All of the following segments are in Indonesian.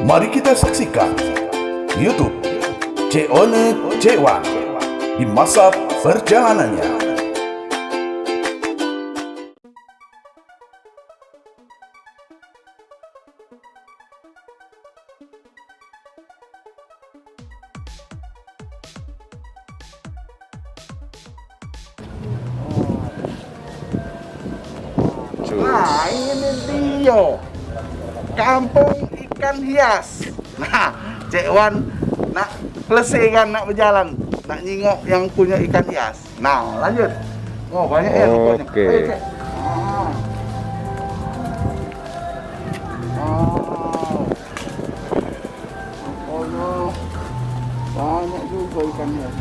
Mari kita saksikan YouTube Ceone Cewan di masa perjalanannya. Nah, ini dia kampung ikan hias. Nah, Cek Wan nak selesaikan, nak berjalan, nak nyingok yang punya ikan hias. Nah, lanjut. Oh, banyak ya rupanya. Oke. Ayo, Cek. Rupanya banyak juga ikan hias.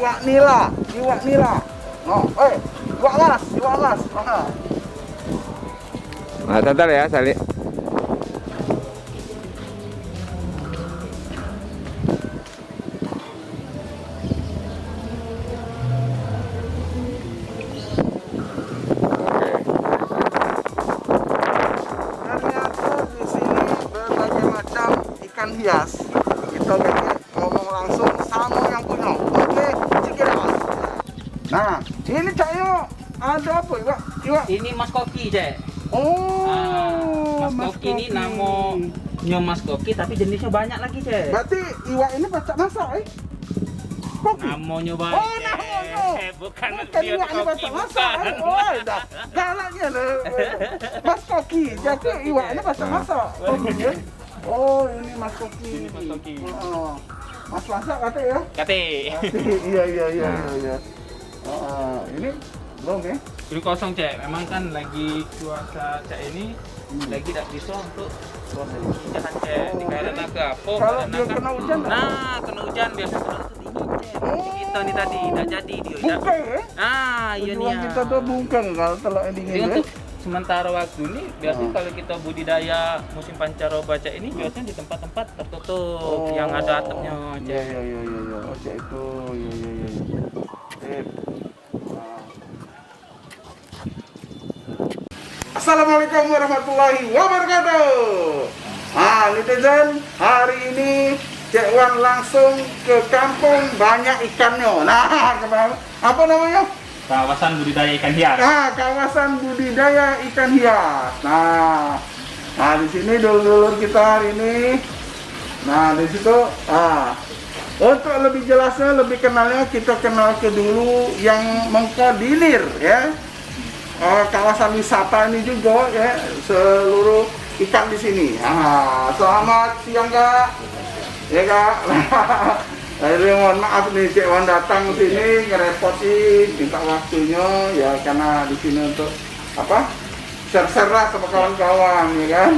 Iwak nila. No, iwak las. Nah. Nah, santai ya, Sali. Ternyata di sini berbagai macam ikan hias. Kita kayaknya ngomong langsung sama yang punya. Oke, check it out. Nah, ini Cakyo ada apa iwak? Ini Mas Koki, Cek. Oh, Mas Koki ini namanya Mas Koki, tapi jenisnya banyak lagi, Cek. Berarti iwak ini pacak masak, Koki. Namanya banyak. Oh, namanya. Bukan Iwak ini pacak masak, Oh, dah. Galaknya loh. Mas Koki. Jadi iwak ini pacak masak. Oh, ini Mas Koki. Ini Mas Koki. Oh. Mas masak kata ya? Kate. Iya. Ini belum ya? Ini kosong, Cek. Memang kan lagi cuaca Cek ini lagi tak bisa untuk proses hujan, Cek. Jika ada naga apa? Kalau ada dia naga. kena hujan, Nah, kena hujan biasa terus dingin, Cek. Kita nih tadi tidak jadi dia. Bungkai ya? Iya nih. Tujuan kita tuh bungkai kalau telur dingin Jadi ya? untuk sementara waktu ini biasanya kalau kita budidaya musim pancaroba Cek ini biasanya di tempat-tempat tertutup yang ada atapnya, Cek. Iya. Oh, Cek itu. Iya. Sip. Assalamualaikum warahmatullahi wabarakatuh. Netizen, hari ini Cek Wan langsung ke kampung banyak ikannya. Nah, apa namanya? Kawasan budidaya ikan hias. Kawasan budidaya ikan hias. Nah, di sini dulur-dulur kita hari ini. Nah, di situ. Untuk lebih jelasnya, lebih kenalnya, kita kenal ke dulu yang mengkoordinir ya. Kawasan wisata ini juga ya, seluruh ikan di sini. Selamat siang Kak. Ya Kak. Jadi mohon maaf nih Cek Wan datang sini ngerepotin, minta waktunya ya karena di sini untuk apa? Share-share lah sama kawan-kawan ya kan.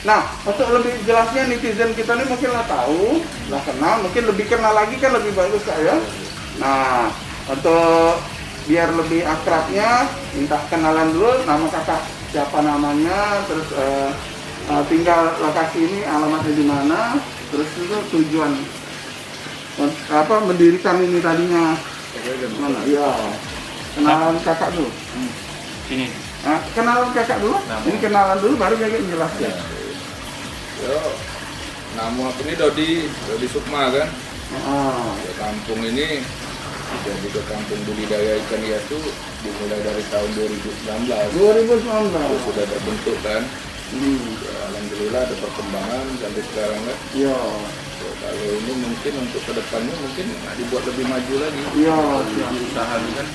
Nah, untuk lebih jelasnya netizen kita ini mungkin lah tahu, lah kenal, mungkin lebih kenal lagi kan lebih bagus Kak ya. Nah, untuk biar lebih akrabnya minta kenalan dulu, nama kakak siapa namanya, terus tinggal lokasi ini alamatnya di mana, terus itu tujuan apa mendirikan ini tadinya mana? Iya. Kenalan kakak dulu. Ini. Kenalan kakak dulu. Ini kenalan dulu baru kakak menjelaskan. Yo, nama aku ini Dodi Sukma kan. Ya, kampung ini jadi ke kampung budidaya ikan hias itu dimulai dari tahun 2019. Sudah terbentuk kan. Ya, alhamdulillah ada perkembangan sampai sekarang kan. Iya. Ya, kalau ini mungkin untuk kedepannya mungkin dibuat lebih maju lagi. Iya. Usaha ini kan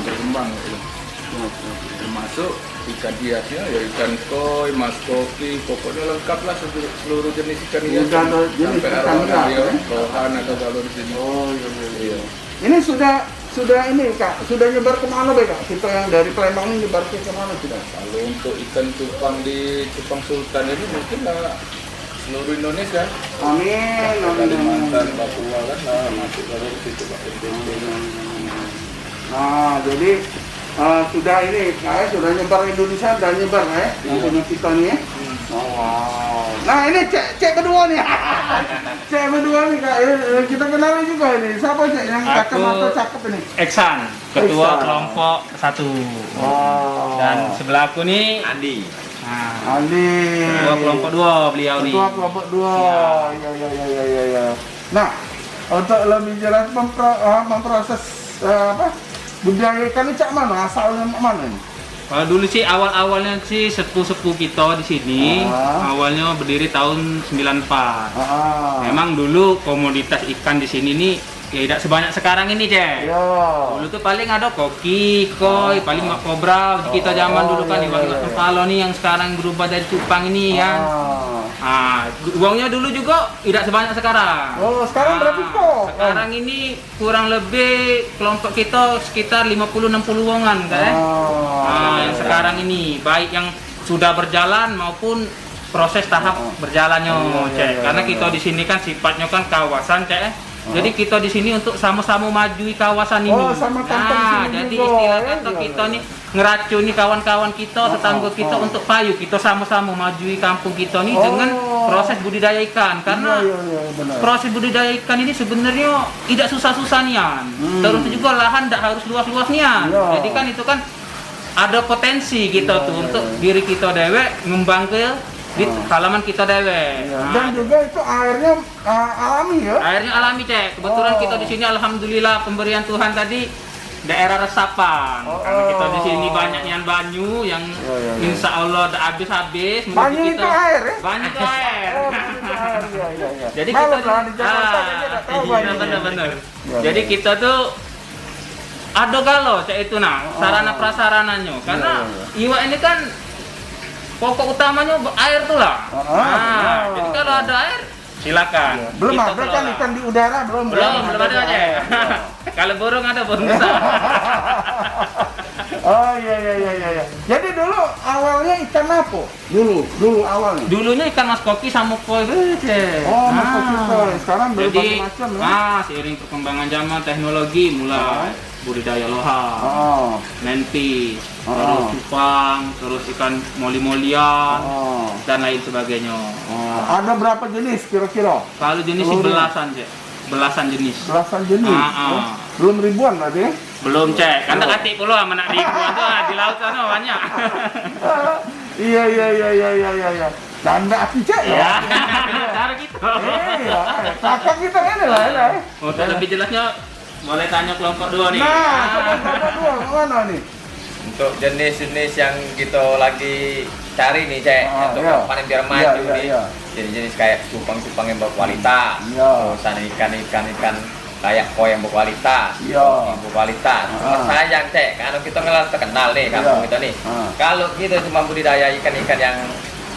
berkembang gitu. Termasuk ikan hiasnya ya ikan koi, mas koki, pokoknya lengkap lah seluruh jenis ikan hias. Jenis sampai ikan hias ya. rohan atau kalau di sini. Oh iya. Ini sudah ini Kak, sudah nyebar kemana Kak? Kita yang dari Palembang ini nyebar ke mana sudah? Kalau untuk ikan cupang di Cupang Sultan ini mungkin lah seluruh Indonesia. Amin. Kalimantan, Papua kan masuk dari situ Pak. Nah, jadi sudah ini, sudah nyebar Indonesia, sudah nyebar yang punya kita nih ya. Oh, wow. Nah ini cek kedua nih. Cek kedua nih kak. Kita kenali juga ini. Siapa cek yang kacamata cakep ini? Eksan, ketua Eksan. kelompok 1. Oh. Dan sebelah aku nih Andi. nah, Andi. ketua kelompok 2 beliau nih. Ketua kelompok 2. Ya. Nah, untuk lebih jelas memproses apa? Budaya ikan ini cak mana? Asalnya mana ini? Kalau dulu sih awal-awalnya sih sepuh-sepuh kita di sini awalnya berdiri tahun 94. Memang dulu komoditas ikan di sini nih ya tidak sebanyak sekarang ini, Cek. Ya. Dulu tuh paling ada koki, koi, paling nggak kobra. Kita zaman dulu kan ikan kepala nih yang sekarang berubah dari cupang ini kan. Uangnya dulu juga tidak sebanyak sekarang. Oh, sekarang berapa kok? Sekarang ini kurang lebih kelompok kita sekitar 50-60 uangan kan. Yang sekarang ini baik yang sudah berjalan maupun proses tahap berjalannya, Cek. Karena kita di sini kan sifatnya kan kawasan, Cek. Jadi kita di sini untuk sama-sama maju kawasan ini. Oh, sama kampung sini jadi juga. istilah Ya, kata ya, kita nih ngeracuni kawan-kawan kita, tetangga kita untuk payu. Kita sama-sama maju kampung kita nih dengan proses budidaya ikan. Karena benar. proses budidaya ikan ini sebenarnya tidak susah-susah nian. Terus juga lahan tidak harus luas-luas nian. Ya. Jadi kan itu kan ada potensi kita tuh untuk diri kita dewek ngembang ke di halaman kita dewek. Dan juga itu airnya alami ya. Airnya alami, Cek. Kebetulan kita di sini alhamdulillah pemberian Tuhan tadi daerah resapan. Karena kita di sini banyak yang banyu yang insya Allah udah habis-habis. Banyu itu air ya? Banyu itu air. Iya. Jadi Kalau kita di Jakarta aja nggak tahu banyu. benar. Jadi kita tuh ada galau, Cek, itu sarana prasarananya. Karena iwa ini kan pokok utamanya air tuh lah. Jadi kalau ada air silakan. Belum Kita ada kan kelola. ikan di udara belum Belum ada, Cek. Kalau burung ada burung besar. Oh iya. Jadi dulu awalnya ikan apa? Dulu awalnya. Dulunya ikan mas koki sama koi, Cek. Oh, mas koi. Sekarang Jadi, berbagai macam ya. seiring perkembangan zaman teknologi mulai budidaya loha, menpis, terus cupang, terus ikan moli-molian, dan lain sebagainya. Ada berapa jenis kira-kira? Kalau jenis sih belasan, Cek. Belasan jenis. Belasan jenis. Belum ribuan berarti ya? Belum, Cek. Kan tak atik puluh sama nak ribuan tuh di laut sana banyak. Iya. Dan enggak hati cek ya. Cara gitu. Iya, kakak kita ini lah ya. Untuk lebih jelasnya boleh tanya kelompok 2 nih. Nah, kelompok 2 mana nih? Untuk jenis-jenis yang kita lagi cari nih, Cek, untuk paling biar maju nih. Jenis-jenis kayak cupang-cupang yang berkualitas, terus ikan-ikan kayak koi yang berkualitas, yang berkualitas. Cuma sayang, Cek, karena kita nggak terkenal nih kampung kita nih. Kalau kita cuma budidaya ikan-ikan yang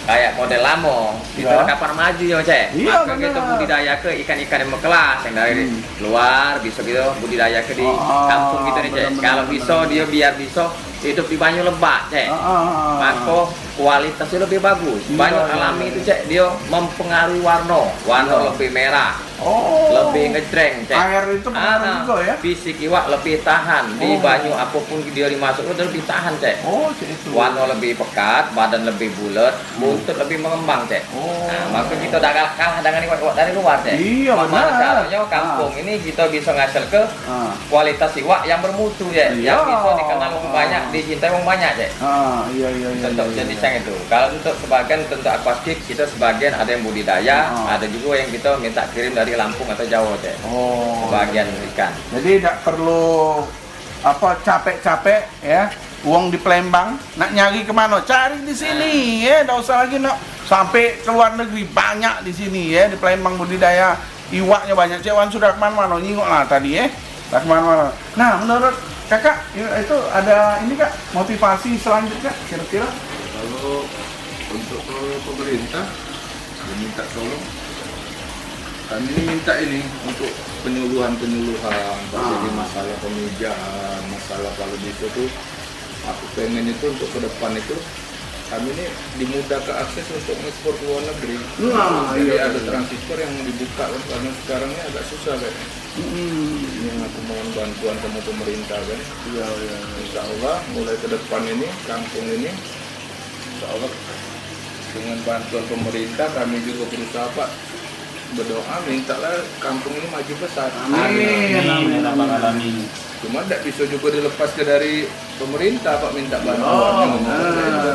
kayak model lamo, kita kapan maju ya, Cek? Maka kita budidaya ke ikan-ikan yang berkelas yang dari luar, bisa gitu budidaya ke di kampung gitu nih, Cek. Kalau bisa dia biar bisa hidup di banyu lebak, Cek. Maka kualitasnya lebih bagus. Banyu alami itu, Cek, dia mempengaruhi warna lebih merah. Lebih ngejreng, Cek. Air itu pengaruh juga ya? Fisik iwak lebih tahan di banyu apapun dia dimasuk itu lebih tahan, Cek. Itu. Warna lebih pekat, badan lebih bulat, buntut lebih mengembang, Cek. Nah, maka kita udah kalah dengan iwak dari luar, Cek. Iya, Bagaimana benar. caranya kampung ini kita bisa ngasih ke kualitas iwak yang bermutu, Cek. Yang bisa dikenal orang banyak, dicintai orang banyak, Cek. Iya. Untuk jenis yang itu. Kalau untuk sebagian tentu akuatik, kita sebagian ada yang budidaya, ada juga yang kita minta kirim dari Lampung atau Jawa, Cek. Sebagian ikan. Jadi tidak perlu capek-capek ya. Uang di Palembang, nak nyari kemana? Cari di sini ya, tidak usah lagi nak sampai ke luar negeri. Banyak di sini ya, di Palembang budidaya iwaknya banyak. Cewan sudah kemana-mana, nyingok lah tadi ya, tak kemana-mana. Nah, menurut kakak itu ada ini kak motivasi selanjutnya kira-kira? Kalau untuk pemerintah minta tolong, kami minta ini untuk penyuluhan jadi masalah pemijahan, masalah kalau bisa tuh aku pengen itu untuk ke depan itu kami ini dimudahkan akses untuk ekspor ke luar negeri. Jadi ada transistor yang dibuka kan, karena sekarang ini agak susah kan. Ini yang aku mohon bantuan sama pemerintah kan. Insya Allah mulai ke depan ini kampung ini Insya Allah dengan bantuan pemerintah kami juga berusaha Pak berdoa mintalah kampung ini maju besar. Amin. Cuma tidak bisa juga dilepas ke dari pemerintah Pak minta bantuan.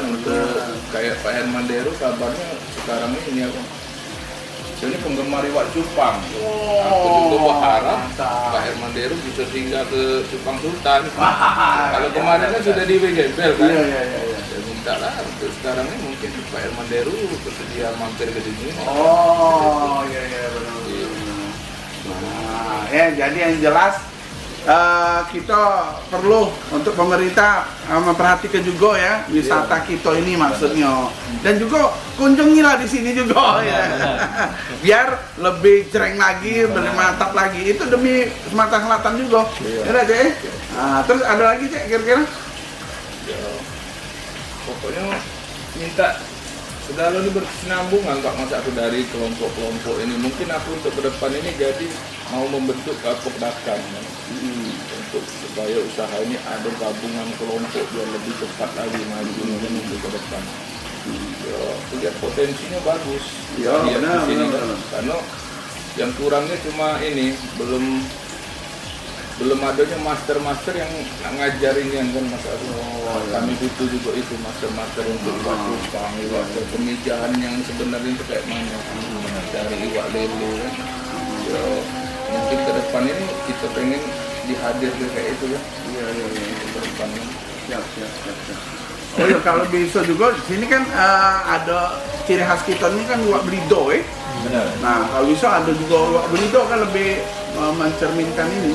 Untuk kayak Pak Herman Deru kabarnya sekarang ini apa? Ini penggemar iwak cupang. Aku juga berharap Pak Herman Deru bisa tinggal ke Cupang Sultan. Kalau kemarin kan sudah di Gembel kan. Saya minta lah untuk sekarang ini mungkin Pak Herman Deru bersedia mampir ke sini. Iya benar. Nah, ya jadi yang jelas kita perlu untuk pemerintah memperhatikan juga ya wisata kita ini maksudnya, dan juga kunjungilah di sini juga ya, biar lebih cereng lagi, lebih mantap lagi, itu demi Sumatera Selatan juga. Ya Cek. Terus ada lagi Cek kira-kira? Ya, pokoknya minta segala ini berkesinambungan Pak Mas aku dari kelompok-kelompok ini. Mungkin aku untuk ke depan ini jadi mau membentuk Kapokdakan untuk supaya usaha ini ada gabungan kelompok biar lebih cepat lagi maju untuk ke depan. Ya, lihat potensinya bagus. Ya, benar. Karena yang kurangnya cuma ini belum adanya master yang ngajarin kan Mas Agus. Kami butuh juga itu master untuk iwak cupang, iwak pemijahan yang sebenarnya itu kayak mana dari iwak lele kan. Ya, mungkin ke depan ini kita pengen dihadirkan kayak itu ya. Iya. Ke depan. Siap. Oh ya, kalau bisa juga di sini kan ada ciri khas kita ini kan iwak belido Benar. Nah, kalau bisa ada juga iwak belido kan lebih mencerminkan ini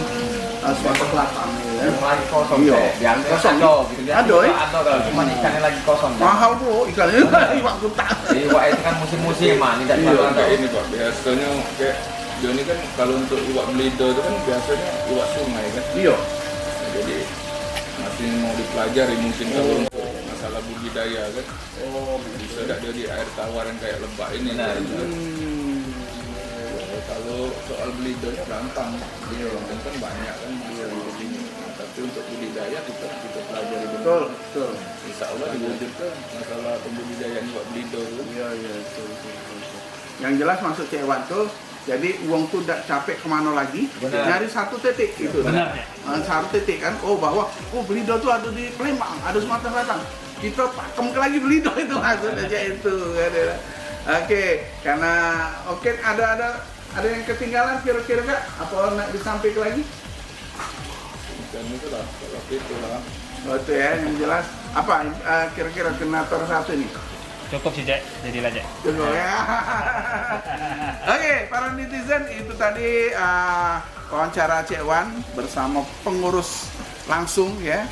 Sumatera Selatan ya. Lagi kosong Iya. Biasanya Kosong. gitu. Ada, kalau cuma ikannya lagi kosong. Mahal bro ikannya iwak kutak. Iwak itu kan musim-musiman, tidak Iya, selalu ada. kayak ini Pak. Biasanya kayak Joni kan kalau untuk iwak belido itu kan biasanya iwak sungai kan. Iya. Jadi masih mau dipelajari mungkin kalau untuk masalah budidaya kan. Bisa tidak jadi air tawar yang kayak Lebak ini. Benar. Kalau soal belidonya gampang, yang kan banyak kan di sini. Nah, tapi untuk budidaya kita pelajari Betul. Insya Allah diwujudkan masalah pembudidayaan iwak belido itu. Iya, betul. Yang jelas masuk Cewan tuh, jadi uang tuh tidak capek kemana lagi, nyari satu titik itu. Benar ya. Satu titik kan, bahwa belido tuh ada di Palembang, ada Sumatera Selatan. Kita pakem ke lagi belido itu maksudnya aja itu. Oke, karena ada yang ketinggalan kira-kira Kak? Apa nak disampaikan lagi? Dan itu lah, kalau itu lah. Itu ya, yang jelas. Apa kira-kira kenator satu ini? Cukup sih Cek, jadilah Cek. Cukup ya. Oke, para netizen, itu tadi wawancara Cek Wan bersama pengurus langsung ya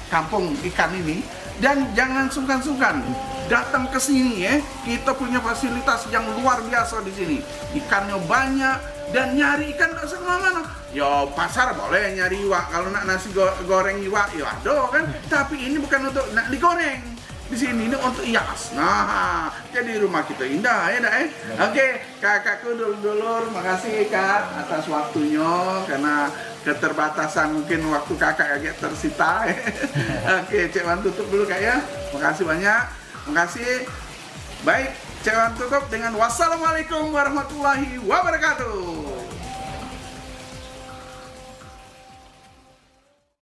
kampung ikan ini. Dan jangan sungkan-sungkan datang ke sini ya. Kita punya fasilitas yang luar biasa di sini. Ikannya banyak dan nyari ikan nggak semena-mena. Ya pasar boleh nyari iwak. Kalau nak nasi goreng iwak, ya ada kan. Tapi ini bukan untuk nak digoreng. Di sini ini untuk hias. Nah, jadi rumah kita indah ya, Dak. Oke, kakakku dulur-dulur, makasih Kak atas waktunya karena keterbatasan mungkin waktu kakak agak tersita. Oke, Cek Wan tutup dulu Kak ya. Makasih banyak. Makasih. Baik, Cek Wan tutup dengan wassalamualaikum warahmatullahi wabarakatuh.